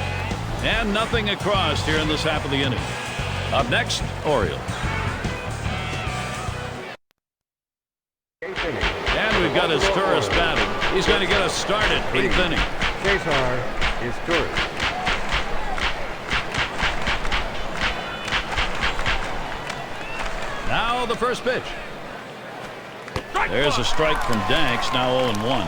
And nothing across here in this half of the inning. Up next, Orioles. And we've got his tourist batting. He's going to get us started. 8th inning. Cesar is tourist. Now the first pitch. There's a strike from Danks, now 0-1.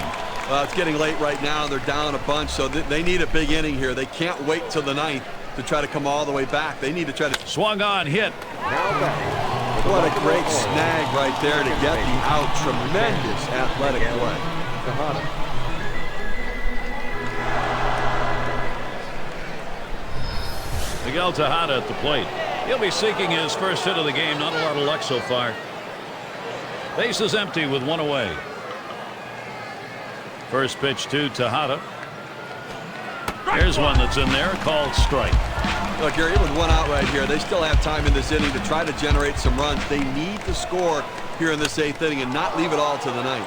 Well, it's getting late right now. They're down a bunch, so they need a big inning here. They can't wait till the 9th to try to come all the way back. They need to try to... Swung on, hit. Now batting. What a great snag right there to get the out. Tremendous athletic play. Tejada. Miguel Tejada at the plate. He'll be seeking his first hit of the game. Not a lot of luck so far. Base is empty with 1 away. First pitch to Tejada. Here's one that's in there, called strike. Look, Gary, with one out right here, they still have time in this inning to try to generate some runs. They need to score here in this 8th inning and not leave it all to the ninth.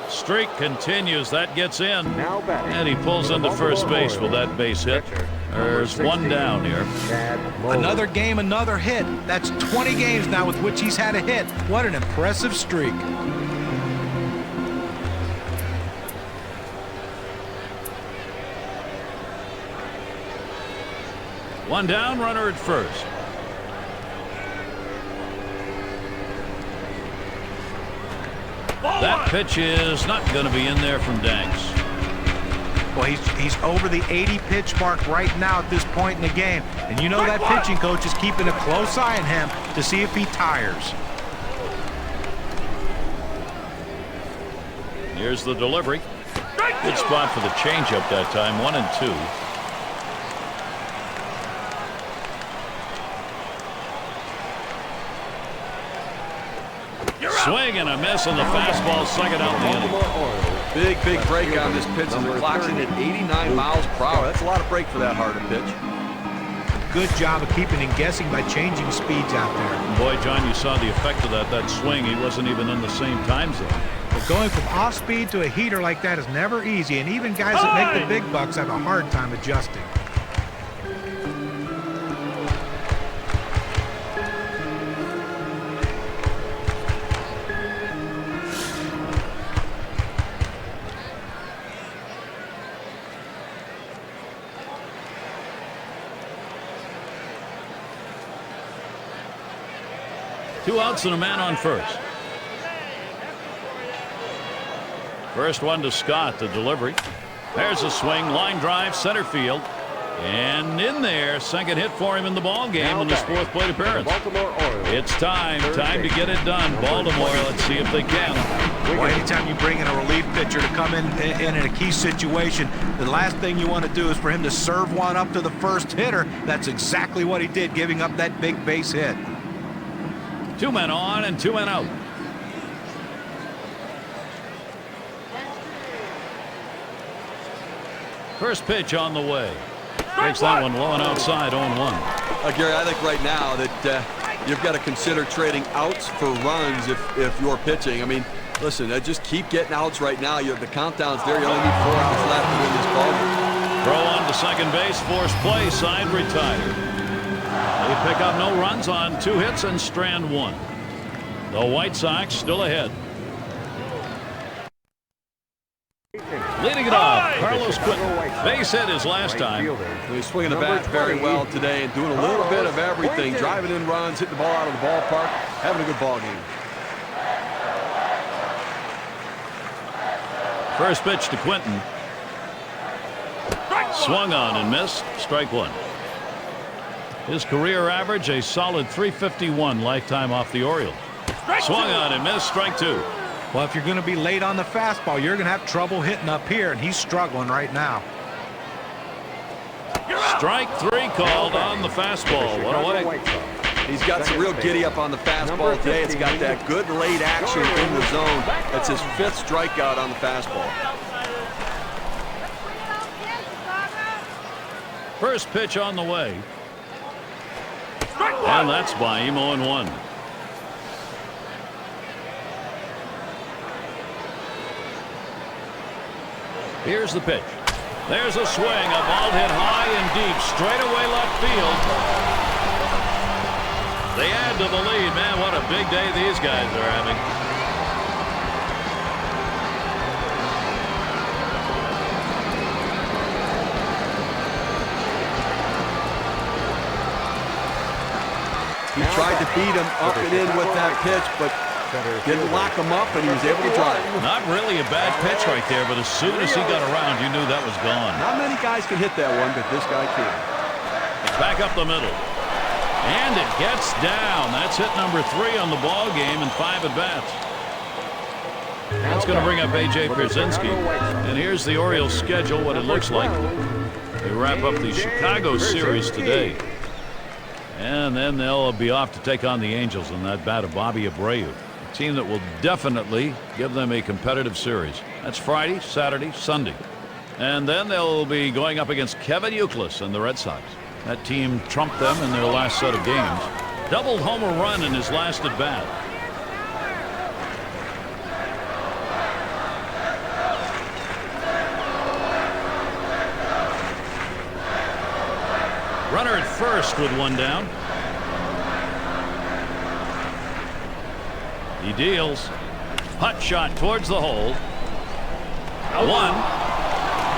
Streak continues. That gets in. Now batting. And he pulls into first base with that base hit. There's one down here. Another game, another hit. That's 20 games now with which he's had a hit. What an impressive streak. One down, runner at first. That pitch is not going to be in there from Danks. Well, he's over the 80 pitch mark right now at this point in the game. And you know that pitching coach is keeping a close eye on him to see if he tires. Here's the delivery. Good spot for the changeup that time. 1-2. Swing and a miss on the fastball, second out in the inning. Big break on this pitch as it clocks in at 89 miles per hour. That's a lot of break for that harder pitch. Good job of keeping him guessing by changing speeds out there. Boy, John, you saw the effect of that swing. He wasn't even in the same time zone. But going from off speed to a heater like that is never easy, and even guys that make the big bucks have a hard time adjusting. Two outs and a man on first. First one to Scott, the delivery. There's a swing, line drive, center field. And in there, second hit for him in the ball game in his 4th plate appearance. It's time to get it done. Baltimore, let's see if they can. Well, anytime you bring in a relief pitcher to come in a key situation, the last thing you want to do is for him to serve one up to the first hitter. That's exactly what he did, giving up that big base hit. 2 men on and 2 men out. First pitch on the way. Takes that one low and outside, 0-1. Gary, I think right now that you've got to consider trading outs for runs if you're pitching. I mean, listen, just keep getting outs right now. The countdown's there. You only need 4 outs left to win this ball game. Throw on to second base, forced play, side retired. They pick up no runs on 2 hits and strand 1. The White Sox still ahead. Leading it off, Carlos Quinton. Base hit his last time. He's swinging the bat very well today and doing a little bit of everything. Driving in runs, hitting the ball out of the ballpark, having a good ball game. First pitch to Quinton. Swung on and missed. Strike 1. His career average, a solid .351 lifetime off the Orioles. Swung on and missed. Strike 2. Well, if you're going to be late on the fastball, you're going to have trouble hitting up here, and he's struggling right now. Strike 3 called on the fastball. What away. He's got some real giddy up on the fastball today. It's got that good late action in the zone. That's his 5th strikeout on the fastball. First pitch on the way. And that's by him, 0-1. Here's the pitch. There's a swing. A ball hit high and deep. Straight away left field. They add to the lead. Man, what a big day these guys are having. He tried to beat him up and in with that pitch, but didn't lock him up, and he was able to drive. Not really a bad pitch right there, but as soon as he got around, you knew that was gone. Not many guys can hit that one, but this guy can. It's back up the middle. And it gets down. That's hit number 3 on the ball game in 5 at-bats. That's going to bring up A.J. Pierzynski. And here's the Orioles' schedule, what it looks like. They wrap up the Chicago series today. And then they'll be off to take on the Angels in that bat of Bobby Abreu. A team that will definitely give them a competitive series. That's Friday, Saturday, Sunday. And then they'll be going up against Kevin Youkilis and the Red Sox. That team trumped them in their last set of games. Doubled homer run in his last at bat. Runner at first with one down. He deals. Hut shot towards the hole. One.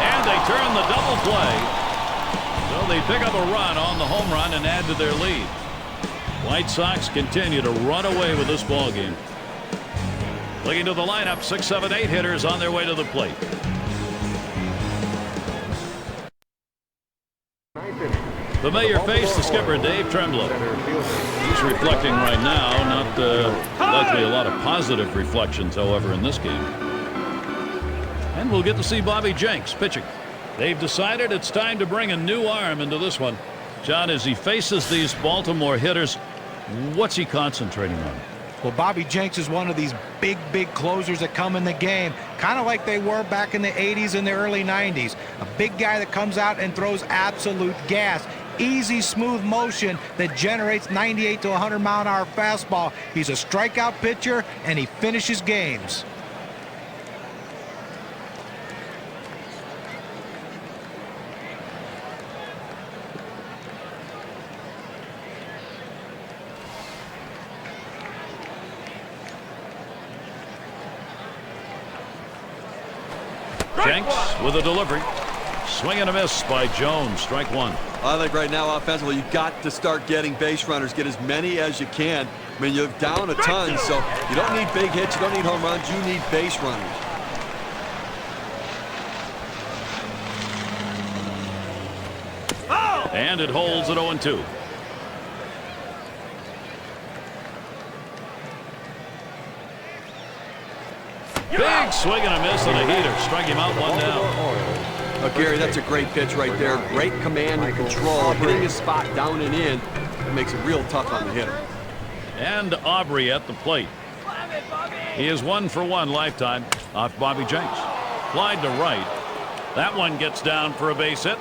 And they turn the double play. So they pick up a run on the home run and add to their lead. White Sox continue to run away with this ball game. Looking to the lineup, 6, 7, 8 hitters on their way to the plate. Familiar face, the skipper, Dave Tremblay. He's reflecting right now. Not likely a lot of positive reflections, however, in this game. And we'll get to see Bobby Jenks pitching. They've decided it's time to bring a new arm into this one. John, as he faces these Baltimore hitters, what's he concentrating on? Well, Bobby Jenks is one of these big closers that come in the game, kind of like they were back in the 80s and the early 90s. A big guy that comes out and throws absolute gas. Easy, smooth motion that generates 98 to 100 mile an hour fastball. He's a strikeout pitcher, and he finishes games. Jenks with a delivery. Swing and a miss by Jones. Strike one. I think right now offensively you've got to start getting base runners. Get as many as you can. I mean, you're down a ton, so you don't need big hits. You don't need home runs. You need base runners. And it holds at 0-2. Big swing and a miss and a heater. Strike him out, one down. Oh, Gary, that's a great pitch right there. Great command and control. Hitting his spot down and in. It makes it real tough on the hitter. And Aubrey at the plate. He is 1 for 1 lifetime off Bobby Jenks. Flied to right. That one gets down for a base hit.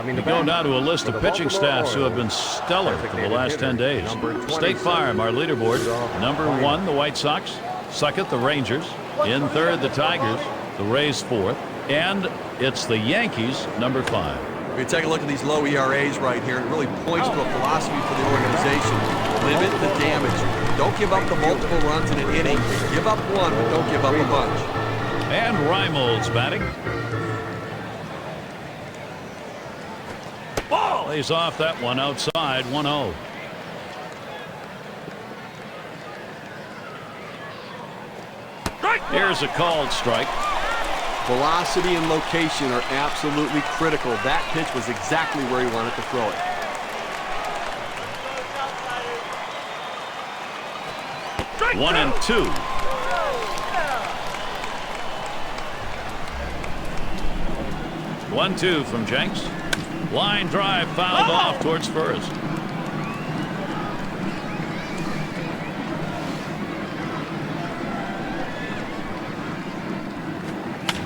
We go now to a list of pitching staffs who have been stellar for the last 10 days. State Farm, our leaderboard. Number 1, the White Sox. Second, the Rangers. In third, the Tigers. The Rays 4th. And it's the Yankees, number 5. We take a look at these low ERAs right here. It really points to a philosophy for the organization. Limit the damage. Don't give up the multiple runs in an inning. Give up one, but don't give up a bunch. And Reimold's batting. Ball. Plays off that one outside, 1-0. Here's a called strike. Velocity and location are absolutely critical. That pitch was exactly where he wanted to throw it. Strike 1 and 2. One, 2 from Jenks. Line drive fouled off towards first.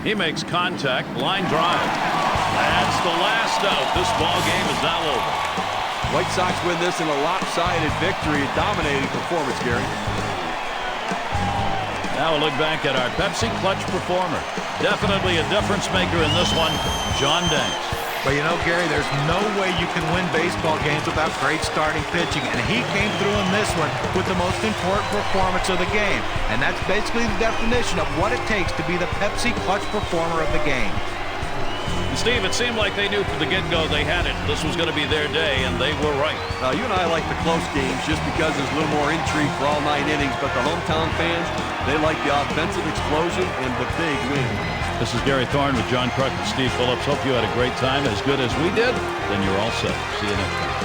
He makes contact, line drive. That's the last out. This ball game is now over. White Sox win this in a lopsided victory, a dominating performance, Gary. Now we'll look back at our Pepsi Clutch performer. Definitely a difference maker in this one, John Danks. But you know, Gary, there's no way you can win baseball games without great starting pitching, and he came through in this one with the most important performance of the game. And that's basically the definition of what it takes to be the Pepsi Clutch performer of the game. And Steve, it seemed like they knew from the get-go they had it. This was going to be their day, and they were right. Now, you and I like the close games just because there's a little more intrigue for all 9 innings, but the hometown fans, they like the offensive explosion and the big win. This is Gary Thorne with John Kruk and Steve Phillips. Hope you had a great time, as good as we did. Then you're all set. See you next time.